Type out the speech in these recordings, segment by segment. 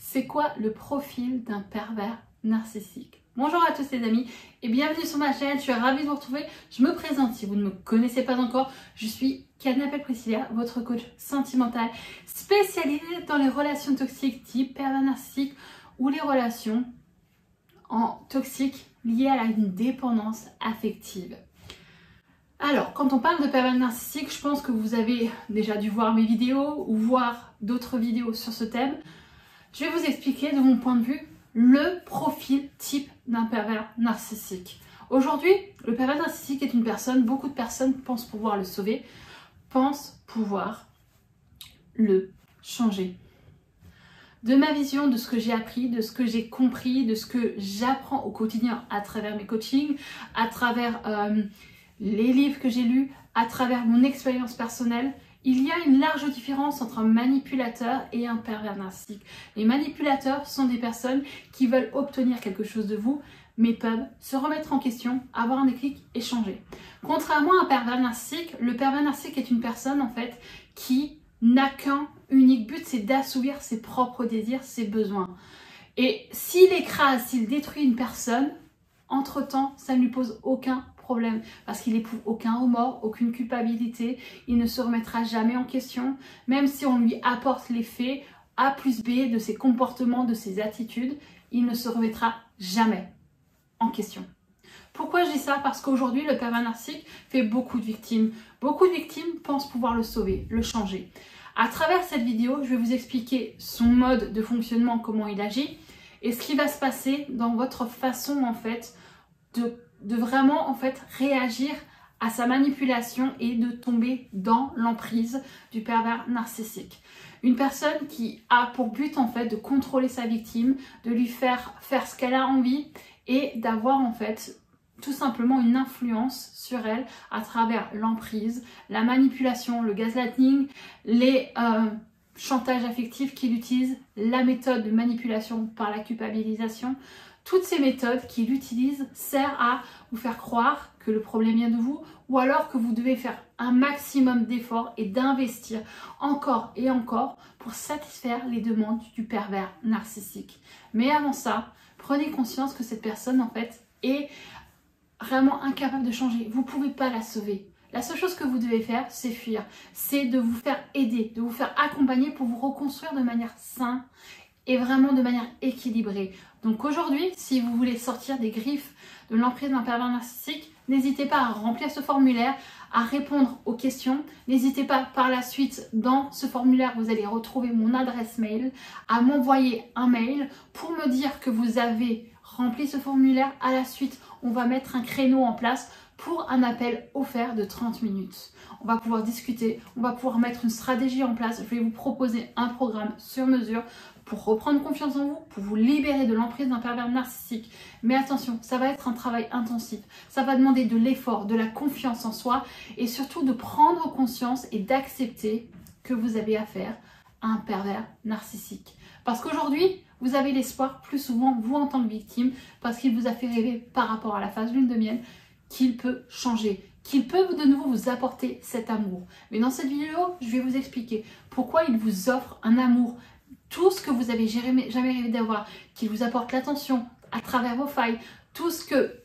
C'est quoi le profil d'un pervers narcissique? Bonjour à tous les amis et bienvenue sur ma chaîne, je suis ravie de vous retrouver. Je me présente si vous ne me connaissez pas encore, je suis Canapé Priscilla, votre coach sentimental spécialisée dans les relations toxiques type pervers narcissique ou les relations toxiques liées à une dépendance affective. Alors, quand on parle de pervers narcissique, je pense que vous avez déjà dû voir mes vidéos ou voir d'autres vidéos sur ce thème. Je vais vous expliquer de mon point de vue le profil type d'un pervers narcissique. Aujourd'hui, le pervers narcissique est une personne, beaucoup de personnes pensent pouvoir le sauver, pensent pouvoir le changer. De ma vision, de ce que j'ai appris, de ce que j'ai compris, de ce que j'apprends au quotidien à travers mes coachings, à travers les livres que j'ai lus, à travers mon expérience personnelle, il y a une large différence entre un manipulateur et un pervers narcissique. Les manipulateurs sont des personnes qui veulent obtenir quelque chose de vous, mais peuvent se remettre en question, avoir un déclic et changer. Contrairement à un pervers narcissique, le pervers narcissique est une personne en fait qui n'a qu'un unique but, c'est d'assouvir ses propres désirs, ses besoins. Et s'il écrase, s'il détruit une personne, entre-temps, ça ne lui pose aucun problème parce qu'il n'éprouve aucun remords, aucune culpabilité, il ne se remettra jamais en question, même si on lui apporte les faits A plus B de ses comportements, de ses attitudes, il ne se remettra jamais en question. Pourquoi je dis ça? Parce qu'aujourd'hui, le pervers narcissique fait beaucoup de victimes. Beaucoup de victimes pensent pouvoir le sauver, le changer. À travers cette vidéo, je vais vous expliquer son mode de fonctionnement, comment il agit et ce qui va se passer dans votre façon en fait de vraiment en fait réagir à sa manipulation et de tomber dans l'emprise du pervers narcissique. Une personne qui a pour but en fait de contrôler sa victime, de lui faire ce qu'elle a envie et d'avoir en fait tout simplement une influence sur elle à travers l'emprise, la manipulation, le gaslighting, les chantages affectifs qu'il utilise, la méthode de manipulation par la culpabilisation. Toutes ces méthodes qu'il utilise servent à vous faire croire que le problème vient de vous ou alors que vous devez faire un maximum d'efforts et d'investir encore et encore pour satisfaire les demandes du pervers narcissique. Mais avant ça, prenez conscience que cette personne en fait est vraiment incapable de changer. Vous ne pouvez pas la sauver. La seule chose que vous devez faire, c'est fuir. C'est de vous faire aider, de vous faire accompagner pour vous reconstruire de manière saine et vraiment de manière équilibrée. Donc aujourd'hui, si vous voulez sortir des griffes de l'emprise d'un pervers narcissique, n'hésitez pas à remplir ce formulaire, à répondre aux questions. N'hésitez pas par la suite, dans ce formulaire, vous allez retrouver mon adresse mail, à m'envoyer un mail pour me dire que vous avez rempli ce formulaire. À la suite, on va mettre un créneau en place pour un appel offert de 30 minutes. On va pouvoir discuter, on va pouvoir mettre une stratégie en place. Je vais vous proposer un programme sur mesure pour reprendre confiance en vous, pour vous libérer de l'emprise d'un pervers narcissique. Mais attention, ça va être un travail intensif. Ça va demander de l'effort, de la confiance en soi et surtout de prendre conscience et d'accepter que vous avez affaire à un pervers narcissique. Parce qu'aujourd'hui, vous avez l'espoir, plus souvent, vous en tant que victime, parce qu'il vous a fait rêver par rapport à la phase lune de miel, qu'il peut changer, qu'il peut de nouveau vous apporter cet amour. Mais dans cette vidéo, je vais vous expliquer pourquoi il vous offre un amour, tout ce que vous avez jamais rêvé d'avoir, qu'il vous apporte l'attention à travers vos failles, tout ce que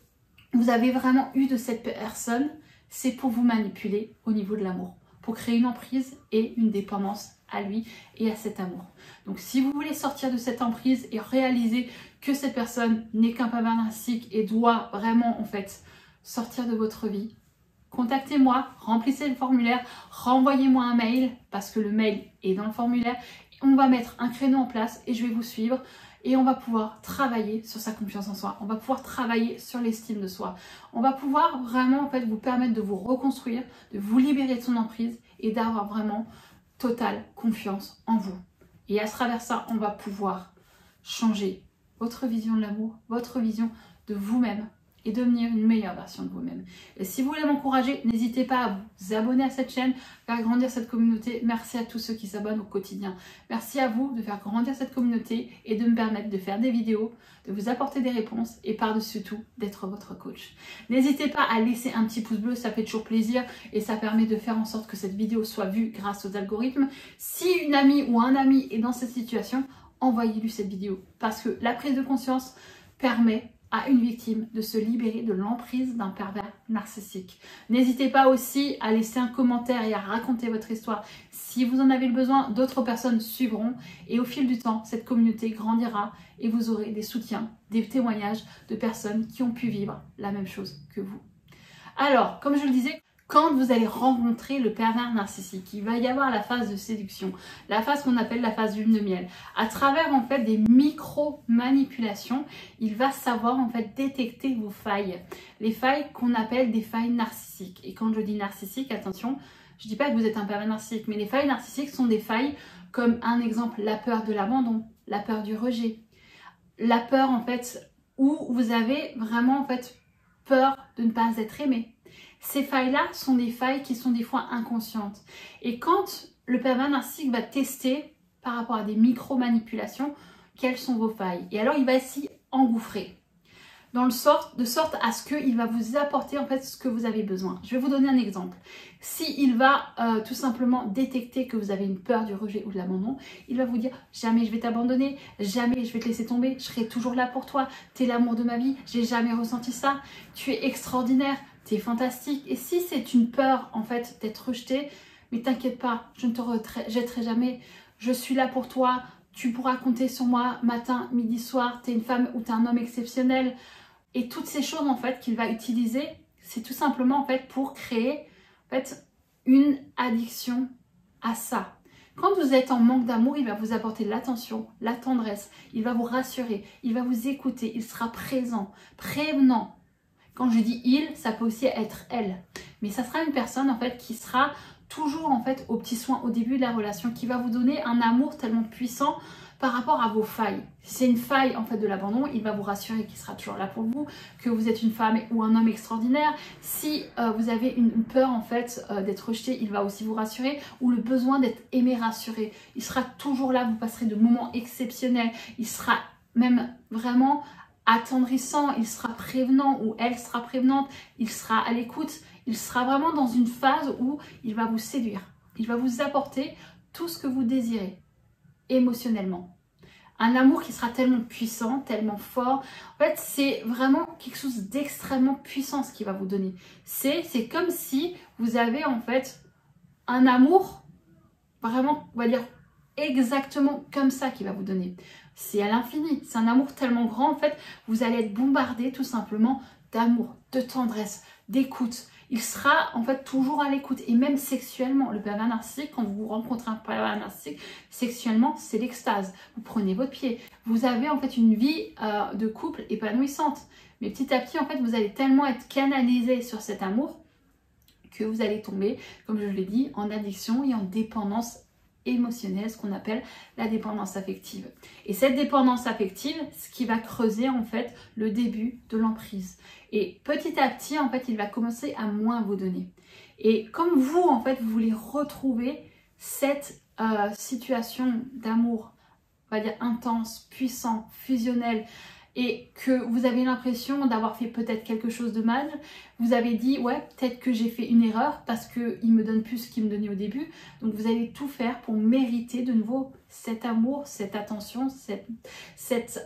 vous avez vraiment eu de cette personne, c'est pour vous manipuler au niveau de l'amour, pour créer une emprise et une dépendance à lui et à cet amour. Donc si vous voulez sortir de cette emprise et réaliser que cette personne n'est qu'un pervers narcissique et doit vraiment en fait sortir de votre vie, contactez-moi, remplissez le formulaire, renvoyez-moi un mail parce que le mail est dans le formulaire. On va mettre un créneau en place et je vais vous suivre et on va pouvoir travailler sur sa confiance en soi. On va pouvoir travailler sur l'estime de soi. On va pouvoir vraiment en fait vous permettre de vous reconstruire, de vous libérer de son emprise et d'avoir vraiment totale confiance en vous. Et à travers ça, on va pouvoir changer votre vision de l'amour, votre vision de vous-même et devenir une meilleure version de vous-même. Et si vous voulez m'encourager, n'hésitez pas à vous abonner à cette chaîne, faire grandir cette communauté. Merci à tous ceux qui s'abonnent au quotidien. Merci à vous de faire grandir cette communauté et de me permettre de faire des vidéos, de vous apporter des réponses et par-dessus tout, d'être votre coach. N'hésitez pas à laisser un petit pouce bleu, ça fait toujours plaisir et ça permet de faire en sorte que cette vidéo soit vue grâce aux algorithmes. Si une amie ou un ami est dans cette situation, envoyez-lui cette vidéo parce que la prise de conscience permet à une victime de se libérer de l'emprise d'un pervers narcissique. N'hésitez pas aussi à laisser un commentaire et à raconter votre histoire. Si vous en avez le besoin, d'autres personnes suivront et au fil du temps, cette communauté grandira et vous aurez des soutiens, des témoignages de personnes qui ont pu vivre la même chose que vous. Alors, comme je le disais, quand vous allez rencontrer le pervers narcissique, il va y avoir la phase de séduction, la phase qu'on appelle la phase lune de miel. À travers en fait des micro-manipulations, il va savoir en fait détecter vos failles. Les failles qu'on appelle des failles narcissiques. Et quand je dis narcissique, attention, je ne dis pas que vous êtes un pervers narcissique, mais les failles narcissiques sont des failles comme un exemple, la peur de l'abandon, la peur du rejet, la peur en fait où vous avez vraiment en fait peur de ne pas être aimé. Ces failles-là sont des failles qui sont des fois inconscientes. Et quand le pervers narcissique va tester par rapport à des micro-manipulations, quelles sont vos failles? Et alors, il va s'y engouffrer. De sorte à ce qu'il va vous apporter en fait ce que vous avez besoin. Je vais vous donner un exemple. S'il va tout simplement détecter que vous avez une peur du rejet ou de l'abandon, il va vous dire « Jamais je vais t'abandonner, jamais je vais te laisser tomber, je serai toujours là pour toi, tu es l'amour de ma vie, j'ai jamais ressenti ça, tu es extraordinaire, tu es fantastique. » Et si c'est une peur en fait d'être rejeté, mais t'inquiète pas, je ne te rejetterai jamais, je suis là pour toi, tu pourras compter sur moi matin, midi, soir, tu es une femme ou tu es un homme exceptionnel. Et toutes ces choses en fait qu'il va utiliser, c'est tout simplement en fait pour créer en fait une addiction à ça. Quand vous êtes en manque d'amour, il va vous apporter de l'attention, la tendresse, il va vous rassurer, il va vous écouter, il sera présent, prévenant. Quand je dis il, ça peut aussi être elle. Mais ça sera une personne en fait qui sera toujours en fait aux petits soins au début de la relation, qui va vous donner un amour tellement puissant par rapport à vos failles. Si c'est une faille en fait de l'abandon, il va vous rassurer qu'il sera toujours là pour vous, que vous êtes une femme ou un homme extraordinaire. Si vous avez une peur en fait d'être rejeté, il va aussi vous rassurer, ou le besoin d'être aimé, rassuré. Il sera toujours là, vous passerez de moments exceptionnels. Il sera même vraiment attendrissant, il sera prévenant ou elle sera prévenante, il sera à l'écoute, il sera vraiment dans une phase où il va vous séduire. Il va vous apporter tout ce que vous désirez émotionnellement. Un amour qui sera tellement puissant, tellement fort. En fait, c'est vraiment quelque chose d'extrêmement puissant ce qu'il va vous donner. C'est comme si vous avez en fait un amour vraiment, on va dire, exactement comme ça qu'il va vous donner. C'est à l'infini. C'est un amour tellement grand, en fait, vous allez être bombardé tout simplement d'amour, de tendresse, d'écoute. Il sera en fait toujours à l'écoute et même sexuellement. Le pervers narcissique, quand vous rencontrez un pervers narcissique, sexuellement, c'est l'extase. Vous prenez votre pied. Vous avez en fait une vie de couple épanouissante. Mais petit à petit, en fait, vous allez tellement être canalisé sur cet amour que vous allez tomber, comme je l'ai dit, en addiction et en dépendance émotionnelle, ce qu'on appelle la dépendance affective. Et cette dépendance affective, ce qui va creuser en fait le début de l'emprise. Et petit à petit, en fait, il va commencer à moins vous donner. Et comme vous, en fait, vous voulez retrouver cette situation d'amour, on va dire intense, puissant, fusionnel, et que vous avez l'impression d'avoir fait peut-être quelque chose de mal, vous avez dit, ouais, peut-être que j'ai fait une erreur parce qu'il me donne plus ce qu'il me donnait au début. Donc vous allez tout faire pour mériter de nouveau cet amour, cette attention, cette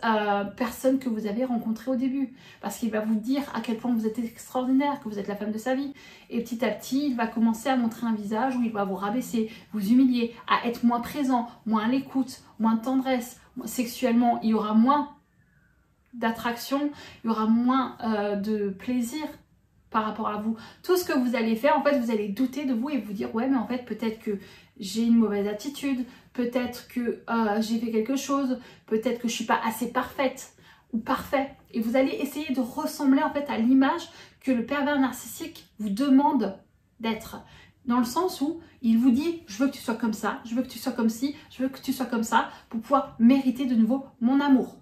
personne que vous avez rencontrée au début. Parce qu'il va vous dire à quel point vous êtes extraordinaire, que vous êtes la femme de sa vie. Et petit à petit, il va commencer à montrer un visage où il va vous rabaisser, vous humilier, à être moins présent, moins à l'écoute, moins de tendresse. Sexuellement, il y aura moins d'attraction, il y aura moins de plaisir par rapport à vous. Tout ce que vous allez faire, en fait, vous allez douter de vous et vous dire, ouais, mais en fait, peut-être que j'ai une mauvaise attitude, peut-être que j'ai fait quelque chose, peut-être que je suis pas assez parfaite ou parfait. Et vous allez essayer de ressembler, en fait, à l'image que le pervers narcissique vous demande d'être. Dans le sens où il vous dit, je veux que tu sois comme ça, je veux que tu sois comme ci, je veux que tu sois comme ça, pour pouvoir mériter de nouveau mon amour.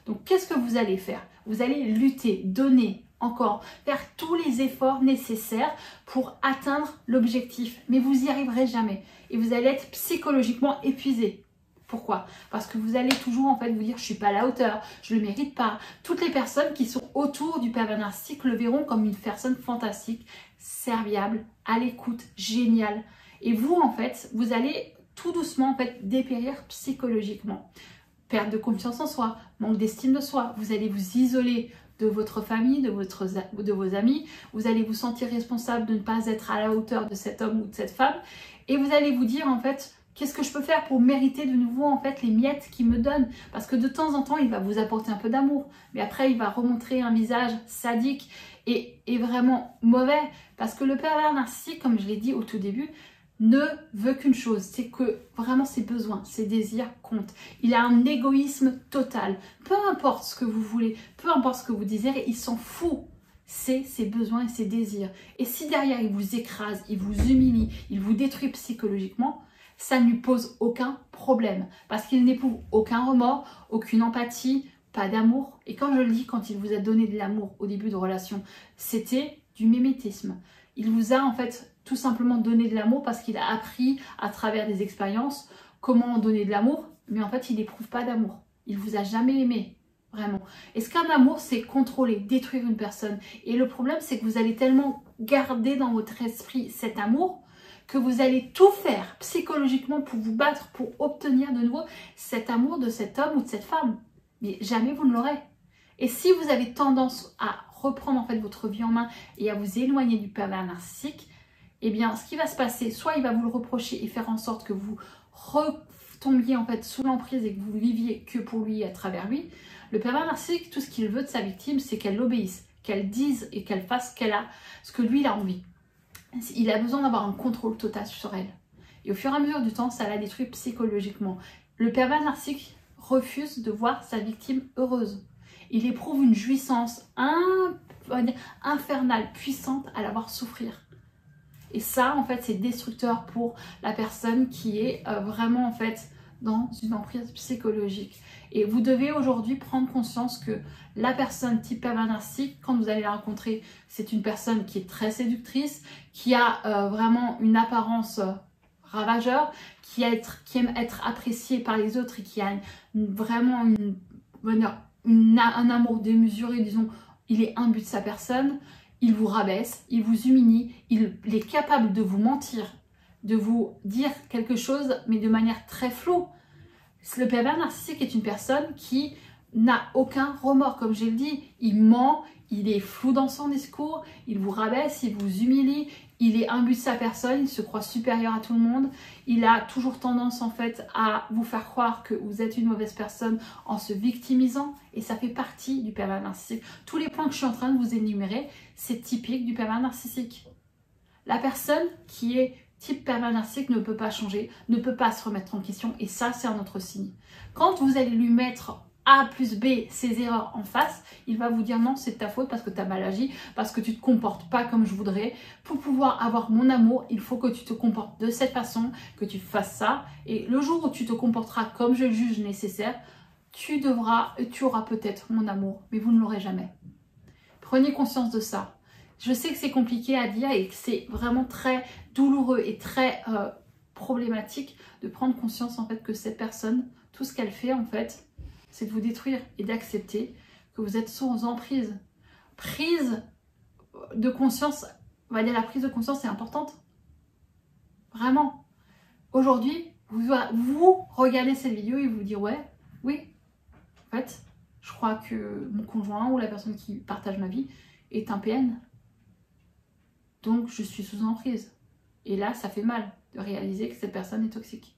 Donc, qu'est-ce que vous allez faire? Vous allez lutter, donner, encore, faire tous les efforts nécessaires pour atteindre l'objectif. Mais vous n'y arriverez jamais. Et vous allez être psychologiquement épuisé. Pourquoi? Parce que vous allez toujours en fait vous dire je suis pas à la hauteur, je le mérite pas. Toutes les personnes qui sont autour du pervers narcissique le verront comme une personne fantastique, serviable, à l'écoute, géniale. Et vous en fait, vous allez tout doucement en fait dépérir psychologiquement. Perte de confiance en soi, manque d'estime de soi, vous allez vous isoler de votre famille, de vos amis, vous allez vous sentir responsable de ne pas être à la hauteur de cet homme ou de cette femme et vous allez vous dire en fait qu'est-ce que je peux faire pour mériter de nouveau en fait les miettes qu'il me donne? Parce que de temps en temps, il va vous apporter un peu d'amour. Mais après, il va remontrer un visage sadique et vraiment mauvais. Parce que le pervers narcissique, comme je l'ai dit au tout début, ne veut qu'une chose. C'est que vraiment ses besoins, ses désirs comptent. Il a un égoïsme total. Peu importe ce que vous voulez, peu importe ce que vous désirez, il s'en fout. C'est ses besoins et ses désirs. Et si derrière, il vous écrase, il vous humilie, il vous détruit psychologiquement, ça ne lui pose aucun problème parce qu'il n'éprouve aucun remords, aucune empathie, pas d'amour. Et quand je le dis, quand il vous a donné de l'amour au début de relation, c'était du mimétisme. Il vous a en fait tout simplement donné de l'amour parce qu'il a appris à travers des expériences comment donner de l'amour, mais en fait il n'éprouve pas d'amour. Il vous a jamais aimé. Vraiment. Est-ce qu'un amour, c'est contrôler, détruire une personne? Et le problème, c'est que vous allez tellement garder dans votre esprit cet amour que vous allez tout faire psychologiquement pour vous battre, pour obtenir de nouveau cet amour de cet homme ou de cette femme. Mais jamais vous ne l'aurez. Et si vous avez tendance à reprendre en fait votre vie en main et à vous éloigner du pervers narcissique, eh bien ce qui va se passer, soit il va vous le reprocher et faire en sorte que vous retombiez en fait sous l'emprise et que vous viviez que pour lui et à travers lui. Le pervers narcissique, tout ce qu'il veut de sa victime, c'est qu'elle l'obéisse, qu'elle dise et qu'elle fasse ce que lui il a envie. Il a besoin d'avoir un contrôle total sur elle. Et au fur et à mesure du temps, ça la détruit psychologiquement. Le pervers narcissique refuse de voir sa victime heureuse. Il éprouve une jouissance infernale, puissante à la voir souffrir. Et ça, en fait, c'est destructeur pour la personne qui est vraiment, en fait, dans une emprise psychologique. Et vous devez aujourd'hui prendre conscience que la personne type pervers narcissique, quand vous allez la rencontrer, c'est une personne qui est très séductrice, qui a vraiment une apparence ravageur, qui aime être appréciée par les autres et qui a vraiment un amour démesuré, disons, il est imbu de sa personne, il vous rabaisse, il vous humilie, il est capable de vous mentir, de vous dire quelque chose, mais de manière très floue. Le pervers narcissique est une personne qui n'a aucun remords, comme j'ai dit. Il ment, il est flou dans son discours, il vous rabaisse, il vous humilie, il est imbu de sa personne, il se croit supérieur à tout le monde. Il a toujours tendance en fait à vous faire croire que vous êtes une mauvaise personne en se victimisant et ça fait partie du pervers narcissique. Tous les points que je suis en train de vous énumérer, c'est typique du pervers narcissique. La personne qui est type pervers narcissique ne peut pas changer, ne peut pas se remettre en question et ça c'est un autre signe. Quand vous allez lui mettre A plus B ses erreurs en face, il va vous dire non c'est de ta faute parce que tu as mal agi, parce que tu ne te comportes pas comme je voudrais. Pour pouvoir avoir mon amour, il faut que tu te comportes de cette façon, que tu fasses ça et le jour où tu te comporteras comme je le juge nécessaire, tu auras peut-être mon amour, mais vous ne l'aurez jamais. Prenez conscience de ça. Je sais que c'est compliqué à dire et que c'est vraiment très douloureux et très problématique de prendre conscience en fait que cette personne, tout ce qu'elle fait en fait, c'est de vous détruire et d'accepter que vous êtes sous emprise. Prise de conscience, on va dire la prise de conscience est importante. Vraiment. Aujourd'hui, vous regardez cette vidéo et vous dire ouais, oui, en fait, je crois que mon conjoint ou la personne qui partage ma vie est un PN. Donc, je suis sous emprise. Et là, ça fait mal de réaliser que cette personne est toxique.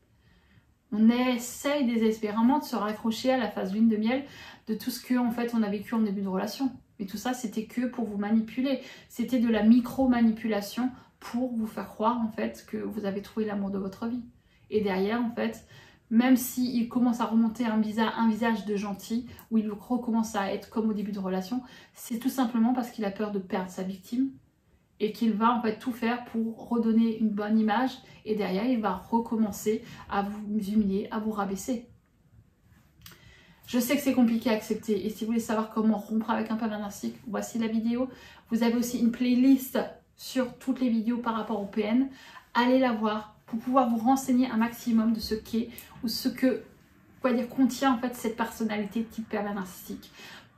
On essaye désespérément de se raccrocher à la phase lune de miel de tout ce qu'en fait on a vécu en début de relation. Mais tout ça, c'était que pour vous manipuler. C'était de la micro-manipulation pour vous faire croire en fait que vous avez trouvé l'amour de votre vie. Et derrière, en fait, même s'il commence à remonter un visage de gentil, où il recommence à être comme au début de relation, c'est tout simplement parce qu'il a peur de perdre sa victime et qu'il va en fait tout faire pour redonner une bonne image et derrière il va recommencer à vous humilier, à vous rabaisser. Je sais que c'est compliqué à accepter et si vous voulez savoir comment rompre avec un pervers narcissique, voici la vidéo. Vous avez aussi une playlist sur toutes les vidéos par rapport au PN. Allez la voir pour pouvoir vous renseigner un maximum de ce qu'est ou ce que contient en fait cette personnalité type pervers narcissique.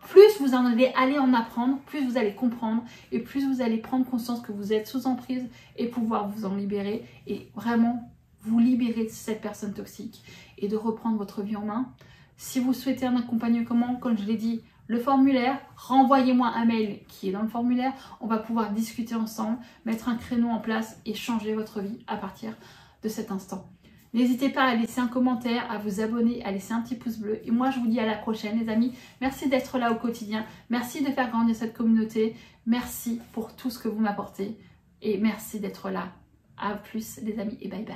Plus vous en allez en apprendre, plus vous allez comprendre et plus vous allez prendre conscience que vous êtes sous emprise et pouvoir vous en libérer et vraiment vous libérer de cette personne toxique et de reprendre votre vie en main. Si vous souhaitez un accompagnement, comme je l'ai dit, le formulaire, renvoyez-moi un mail qui est dans le formulaire. On va pouvoir discuter ensemble, mettre un créneau en place et changer votre vie à partir de cet instant. N'hésitez pas à laisser un commentaire, à vous abonner, à laisser un petit pouce bleu. Et moi, je vous dis à la prochaine, les amis. Merci d'être là au quotidien. Merci de faire grandir cette communauté. Merci pour tout ce que vous m'apportez. Et merci d'être là. À plus, les amis, et bye bye.